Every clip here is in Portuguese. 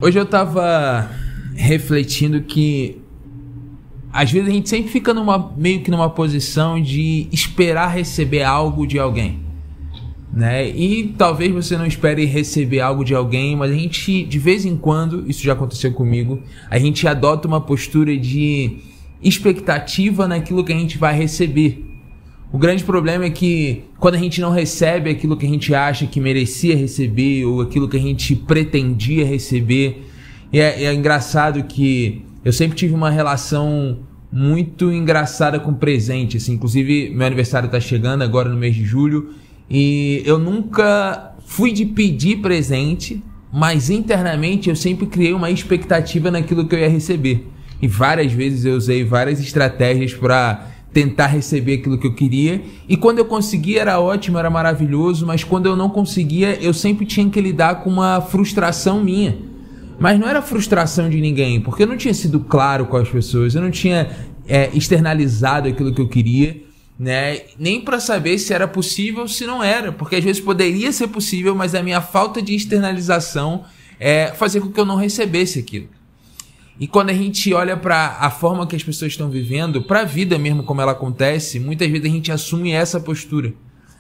Hoje eu tava refletindo que às vezes a gente sempre fica meio que numa posição de esperar receber algo de alguém, né? E talvez você não espere receber algo de alguém, mas a gente, de vez em quando, isso já aconteceu comigo, a gente adota uma postura de expectativa naquilo que a gente vai receber. O grande problema é que quando a gente não recebe aquilo que a gente acha que merecia receber ou aquilo que a gente pretendia receber, é engraçado que eu sempre tive uma relação muito engraçada com presente, assim. Inclusive meu aniversário está chegando agora no mês de julho e eu nunca fui de pedir presente, mas internamente eu sempre criei uma expectativa naquilo que eu ia receber. E várias vezes eu usei várias estratégias para tentar receber aquilo que eu queria, e quando eu conseguia era ótimo, era maravilhoso, mas quando eu não conseguia, eu sempre tinha que lidar com uma frustração minha. Mas não era frustração de ninguém, porque eu não tinha sido claro com as pessoas, eu não tinha externalizado aquilo que eu queria, né? Nem para saber se era possível ou se não era, porque às vezes poderia ser possível, mas a minha falta de externalização fazia com que eu não recebesse aquilo. E quando a gente olha para a forma que as pessoas estão vivendo, para a vida mesmo como ela acontece, muitas vezes a gente assume essa postura.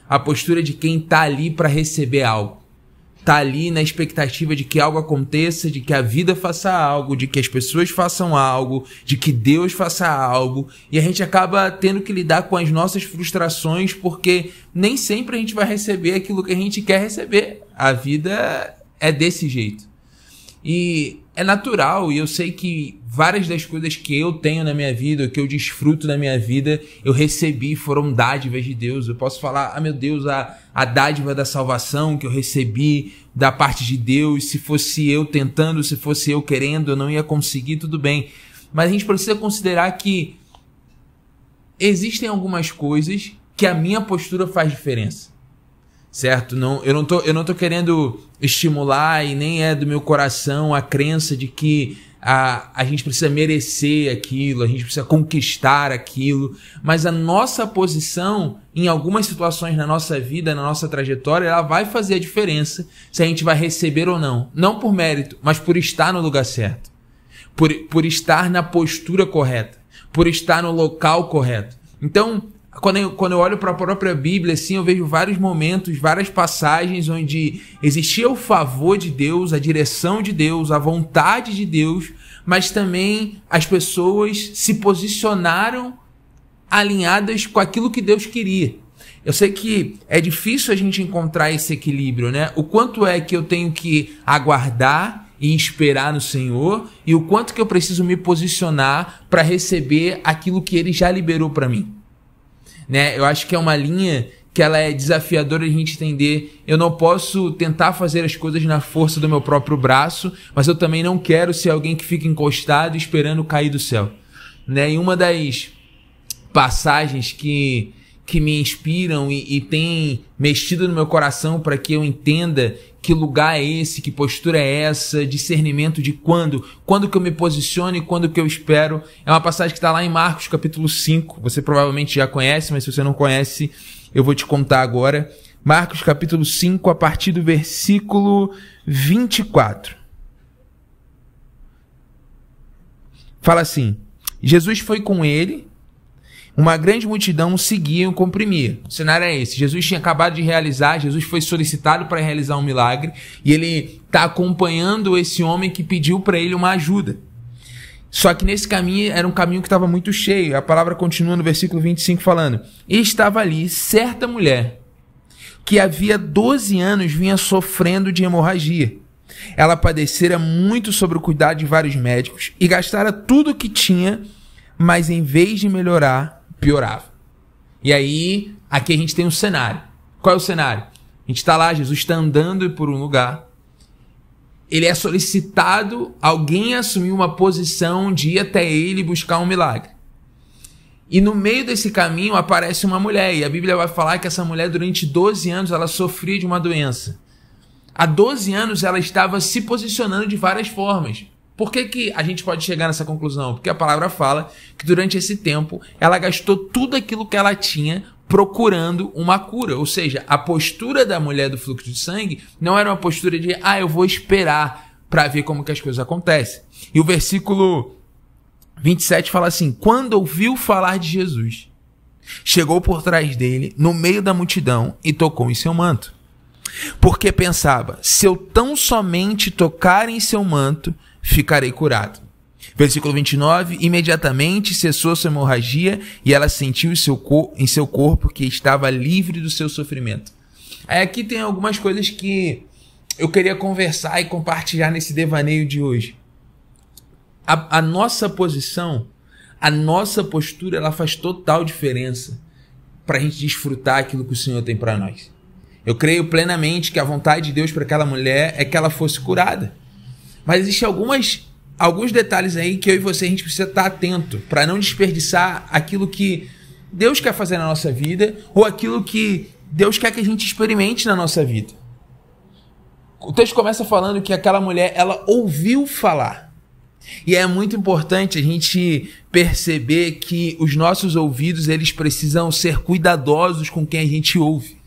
A postura de quem está ali para receber algo. Está ali na expectativa de que algo aconteça, de que a vida faça algo, de que as pessoas façam algo, de que Deus faça algo. E a gente acaba tendo que lidar com as nossas frustrações, porque nem sempre a gente vai receber aquilo que a gente quer receber. A vida é desse jeito. E é natural, e eu sei que várias das coisas que eu tenho na minha vida, que eu desfruto na minha vida, eu recebi, foram dádivas de Deus. Eu posso falar, meu Deus, a dádiva da salvação que eu recebi da parte de Deus, se fosse eu tentando, se fosse eu querendo, eu não ia conseguir, tudo bem. Mas a gente precisa considerar que existem algumas coisas que a minha postura faz diferença. Certo? Eu não tô querendo estimular, e nem é do meu coração a crença de que a gente precisa merecer aquilo, a gente precisa conquistar aquilo, mas a nossa posição em algumas situações na nossa vida, na nossa trajetória, ela vai fazer a diferença se a gente vai receber ou não. Não por mérito, mas por estar no lugar certo, por estar na postura correta, por estar no local correto. Então, quando eu olho para a própria Bíblia, assim, eu vejo vários momentos, várias passagens onde existia o favor de Deus, a direção de Deus, a vontade de Deus, mas também as pessoas se posicionaram alinhadas com aquilo que Deus queria. Eu sei que é difícil a gente encontrar esse equilíbrio, né? O quanto é que eu tenho que aguardar e esperar no Senhor, e o quanto que eu preciso me posicionar para receber aquilo que Ele já liberou para mim. Né? Eu acho que é uma linha que ela é desafiadora de a gente entender. Eu não posso tentar fazer as coisas na força do meu próprio braço, mas eu também não quero ser alguém que fica encostado esperando cair do céu. Né? E uma das passagens que me inspiram e tem mexido no meu coração para que eu entenda que lugar é esse, que postura é essa, discernimento de quando que eu me posiciono e quando que eu espero. É uma passagem que está lá em Marcos capítulo 5, você provavelmente já conhece, mas se você não conhece, eu vou te contar agora. Marcos capítulo 5, a partir do versículo 24. Fala assim: Jesus foi com ele, uma grande multidão o seguia e o comprimia. O cenário é esse: Jesus tinha acabado de realizar, Jesus foi solicitado para realizar um milagre, e ele está acompanhando esse homem que pediu para ele uma ajuda. Só que nesse caminho era um caminho que estava muito cheio. A palavra continua no versículo 25 falando: e estava ali certa mulher que havia 12 anos vinha sofrendo de hemorragia. Ela padecera muito sobre o cuidado de vários médicos e gastara tudo o que tinha, mas em vez de melhorar, piorava. E aí, aqui a gente tem um cenário. Qual é o cenário? A gente está lá, Jesus está andando por um lugar. Ele é solicitado, alguém assumiu uma posição de ir até ele buscar um milagre. E no meio desse caminho aparece uma mulher. E a Bíblia vai falar que essa mulher, durante 12 anos, ela sofria de uma doença. Há 12 anos, ela estava se posicionando de várias formas. Por que a gente pode chegar nessa conclusão? Porque a palavra fala que durante esse tempo ela gastou tudo aquilo que ela tinha procurando uma cura. Ou seja, a postura da mulher do fluxo de sangue não era uma postura de eu vou esperar para ver como que as coisas acontecem. E o versículo 27 fala assim: quando ouviu falar de Jesus, chegou por trás dele, no meio da multidão, e tocou em seu manto. Porque pensava: se eu tão somente tocar em seu manto, ficarei curado. Versículo 29, imediatamente cessou sua hemorragia e ela sentiu em seu corpo que estava livre do seu sofrimento. Aí aqui tem algumas coisas que eu queria conversar e compartilhar nesse devaneio de hoje. A nossa posição, a nossa postura, ela faz total diferença para a gente desfrutar aquilo que o Senhor tem para nós. Eu creio plenamente que a vontade de Deus para aquela mulher é que ela fosse curada. Mas existem alguns detalhes aí que eu e você a gente precisa estar atento para não desperdiçar aquilo que Deus quer fazer na nossa vida ou aquilo que Deus quer que a gente experimente na nossa vida. O texto começa falando que aquela mulher, ela ouviu falar. E é muito importante a gente perceber que os nossos ouvidos, eles precisam ser cuidadosos com quem a gente ouve.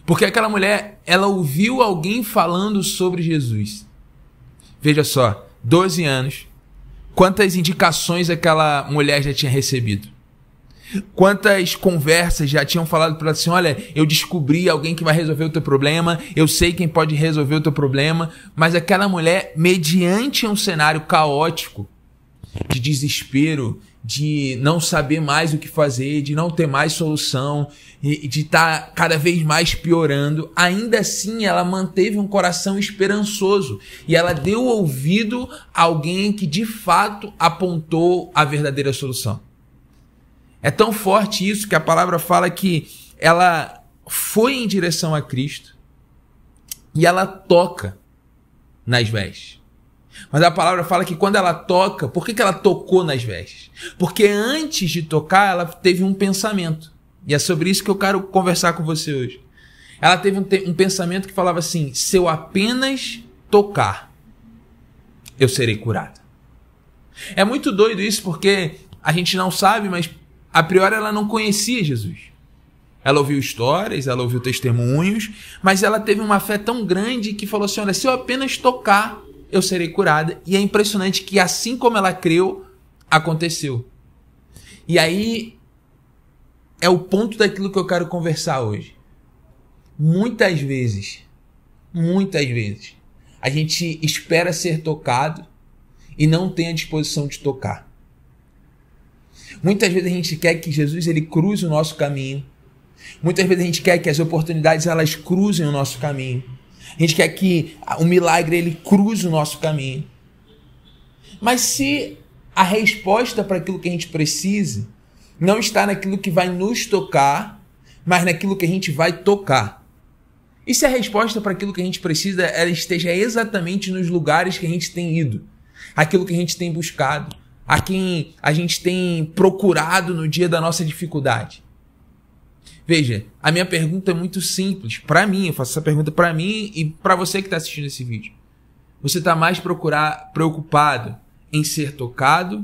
Porque aquela mulher, ela ouviu alguém falando sobre Jesus. Veja só, 12 anos, quantas indicações aquela mulher já tinha recebido? Quantas conversas já tinham falado para ela assim: olha, eu descobri alguém que vai resolver o teu problema, eu sei quem pode resolver o teu problema. Mas aquela mulher, mediante um cenário caótico, de desespero, de não saber mais o que fazer, de não ter mais solução, de estar cada vez mais piorando, ainda assim ela manteve um coração esperançoso e ela deu ouvido a alguém que de fato apontou a verdadeira solução. É tão forte isso que a palavra fala que ela foi em direção a Cristo e ela toca nas vestes. Mas a palavra fala que quando ela toca, por que ela tocou nas vestes? Porque antes de tocar, ela teve um pensamento. E é sobre isso que eu quero conversar com você hoje. Ela teve um pensamento que falava assim: se eu apenas tocar, eu serei curada. É muito doido isso porque a gente não sabe, mas a priori ela não conhecia Jesus. Ela ouviu histórias, ela ouviu testemunhos, mas ela teve uma fé tão grande que falou assim: olha, se eu apenas tocar, eu serei curada. E é impressionante que assim como ela creu, aconteceu. E aí é o ponto daquilo que eu quero conversar hoje. Muitas vezes, a gente espera ser tocado e não tem a disposição de tocar. Muitas vezes a gente quer que Jesus ele cruze o nosso caminho. Muitas vezes a gente quer que as oportunidades elas cruzem o nosso caminho. A gente quer que o milagre ele cruze o nosso caminho. Mas se a resposta para aquilo que a gente precisa não está naquilo que vai nos tocar, mas naquilo que a gente vai tocar. E se a resposta para aquilo que a gente precisa ela esteja exatamente nos lugares que a gente tem ido, aquilo que a gente tem buscado, a quem a gente tem procurado no dia da nossa dificuldade? Veja, a minha pergunta é muito simples. Para mim, eu faço essa pergunta para mim e para você que está assistindo esse vídeo. Você está mais preocupado em ser tocado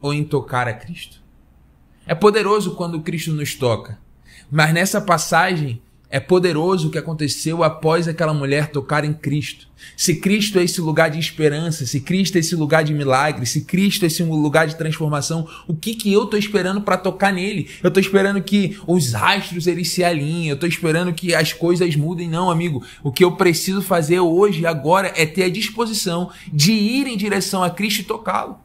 ou em tocar a Cristo? É poderoso quando Cristo nos toca. Mas nessa passagem, é poderoso o que aconteceu após aquela mulher tocar em Cristo. Se Cristo é esse lugar de esperança, se Cristo é esse lugar de milagre, se Cristo é esse lugar de transformação, o que eu estou esperando para tocar nele? Eu estou esperando que os astros eles se alinhem, eu estou esperando que as coisas mudem. Não, amigo. O que eu preciso fazer hoje, agora, é ter a disposição de ir em direção a Cristo e tocá-lo.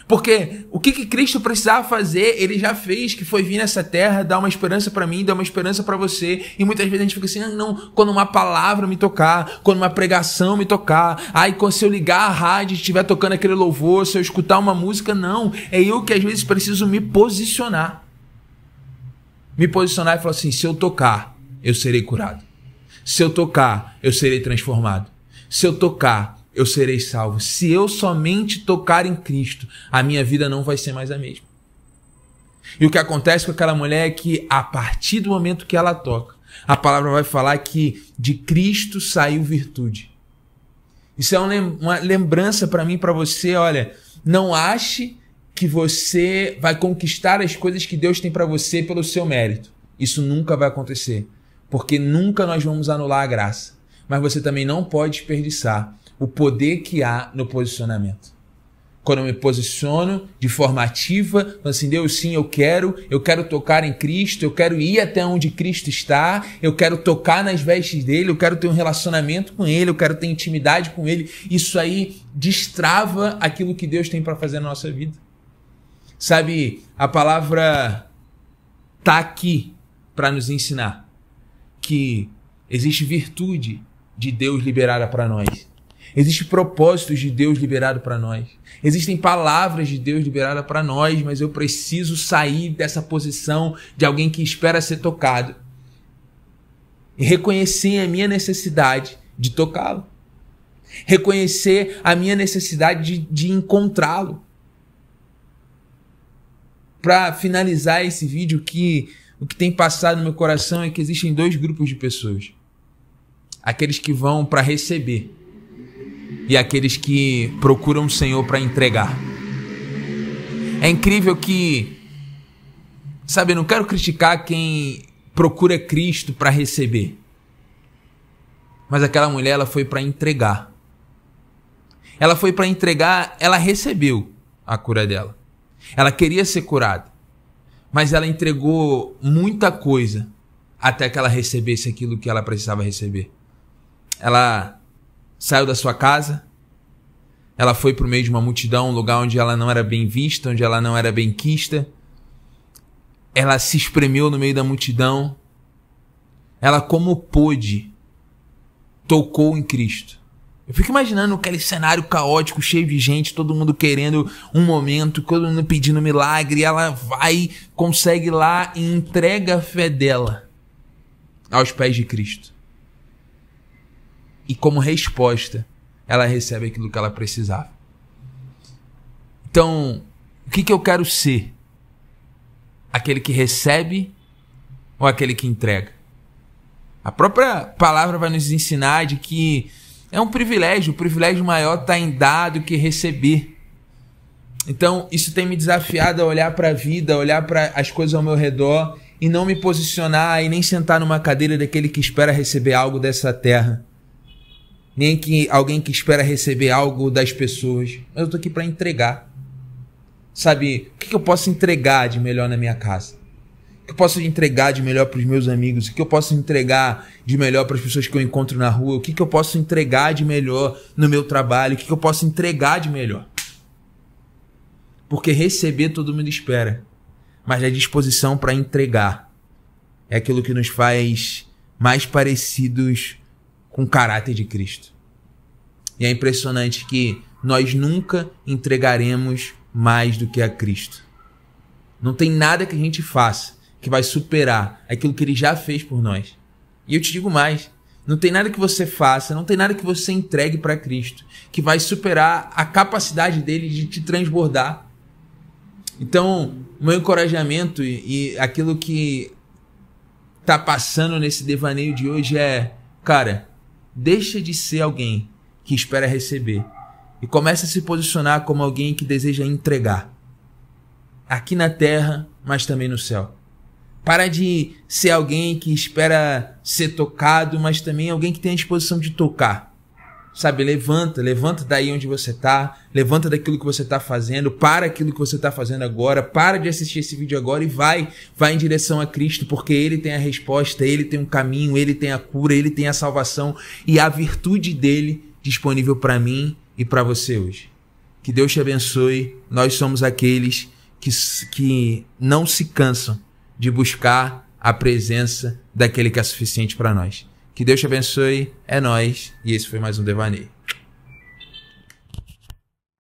Porque o que Cristo precisava fazer, ele já fez, que foi vir nessa terra, dar uma esperança para mim, dar uma esperança para você. E muitas vezes a gente fica assim: não, quando uma palavra me tocar, quando uma pregação me tocar, se eu ligar a rádio e estiver tocando aquele louvor, se eu escutar uma música, não. É eu que às vezes preciso me posicionar. Me posicionar e falar assim: se eu tocar, eu serei curado. Se eu tocar, eu serei transformado. Se eu tocar, eu serei salvo. Se eu somente tocar em Cristo, a minha vida não vai ser mais a mesma. E o que acontece com aquela mulher é que, a partir do momento que ela toca, a palavra vai falar que de Cristo saiu virtude. Isso é uma lembrança para mim e para você. Olha, não ache que você vai conquistar as coisas que Deus tem para você pelo seu mérito. Isso nunca vai acontecer, porque nunca nós vamos anular a graça. Mas você também não pode desperdiçar o poder que há no posicionamento. Quando eu me posiciono de forma ativa, falando assim, Deus, sim, eu quero tocar em Cristo, eu quero ir até onde Cristo está, eu quero tocar nas vestes dele, eu quero ter um relacionamento com ele, eu quero ter intimidade com ele. Isso aí destrava aquilo que Deus tem para fazer na nossa vida. Sabe, a palavra está aqui para nos ensinar que existe virtude de Deus liberada para nós. Existem propósitos de Deus liberado para nós. Existem palavras de Deus liberadas para nós, mas eu preciso sair dessa posição de alguém que espera ser tocado e reconhecer a minha necessidade de tocá-lo. Reconhecer a minha necessidade de encontrá-lo. Para finalizar esse vídeo, o que tem passado no meu coração é que existem dois grupos de pessoas. Aqueles que vão para receber e aqueles que procuram o Senhor para entregar. É incrível que, sabe, eu não quero criticar quem procura Cristo para receber. Mas aquela mulher, ela foi para entregar. Ela foi para entregar, ela recebeu a cura dela. Ela queria ser curada, mas ela entregou muita coisa até que ela recebesse aquilo que ela precisava receber. Ela saiu da sua casa, ela foi para o meio de uma multidão, um lugar onde ela não era bem vista, onde ela não era bem quista. Ela se espremeu no meio da multidão. Ela, como pôde, tocou em Cristo. Eu fico imaginando aquele cenário caótico, cheio de gente, todo mundo querendo um momento, todo mundo pedindo milagre. E ela vai, consegue lá e entrega a fé dela aos pés de Cristo. E como resposta, ela recebe aquilo que ela precisava. Então, o que eu quero ser? Aquele que recebe ou aquele que entrega? A própria palavra vai nos ensinar de que é um privilégio, o privilégio maior está em dar do que receber. Então, isso tem me desafiado a olhar para a vida, a olhar para as coisas ao meu redor e não me posicionar e nem sentar numa cadeira daquele que espera receber algo dessa terra. Nem que alguém que espera receber algo das pessoas. Mas eu estou aqui para entregar. Sabe, o que eu posso entregar de melhor na minha casa? O que eu posso entregar de melhor para os meus amigos? O que eu posso entregar de melhor para as pessoas que eu encontro na rua? O que eu posso entregar de melhor no meu trabalho? O que eu posso entregar de melhor? Porque receber todo mundo espera. Mas a disposição para entregar é aquilo que nos faz mais parecidos com o caráter de Cristo. E é impressionante que nós nunca entregaremos mais do que a Cristo. Não tem nada que a gente faça que vai superar aquilo que Ele já fez por nós. E eu te digo mais, não tem nada que você faça, não tem nada que você entregue para Cristo que vai superar a capacidade dele de te transbordar. Então, o meu encorajamento e aquilo que está passando nesse devaneio de hoje é, cara, deixa de ser alguém que espera receber e começa a se posicionar como alguém que deseja entregar. Aqui na terra, mas também no céu. Para de ser alguém que espera ser tocado, mas também alguém que tem a disposição de tocar. Sabe, levanta daí onde você está, levanta daquilo que você está fazendo, para aquilo que você está fazendo agora, para de assistir esse vídeo agora e vai em direção a Cristo, porque Ele tem a resposta, Ele tem um caminho, Ele tem a cura, Ele tem a salvação e a virtude dele disponível para mim e para você hoje. Que Deus te abençoe. Nós somos aqueles que não se cansam de buscar a presença daquele que é suficiente para nós. Que Deus te abençoe, é nóis, e esse foi mais um Devaneio.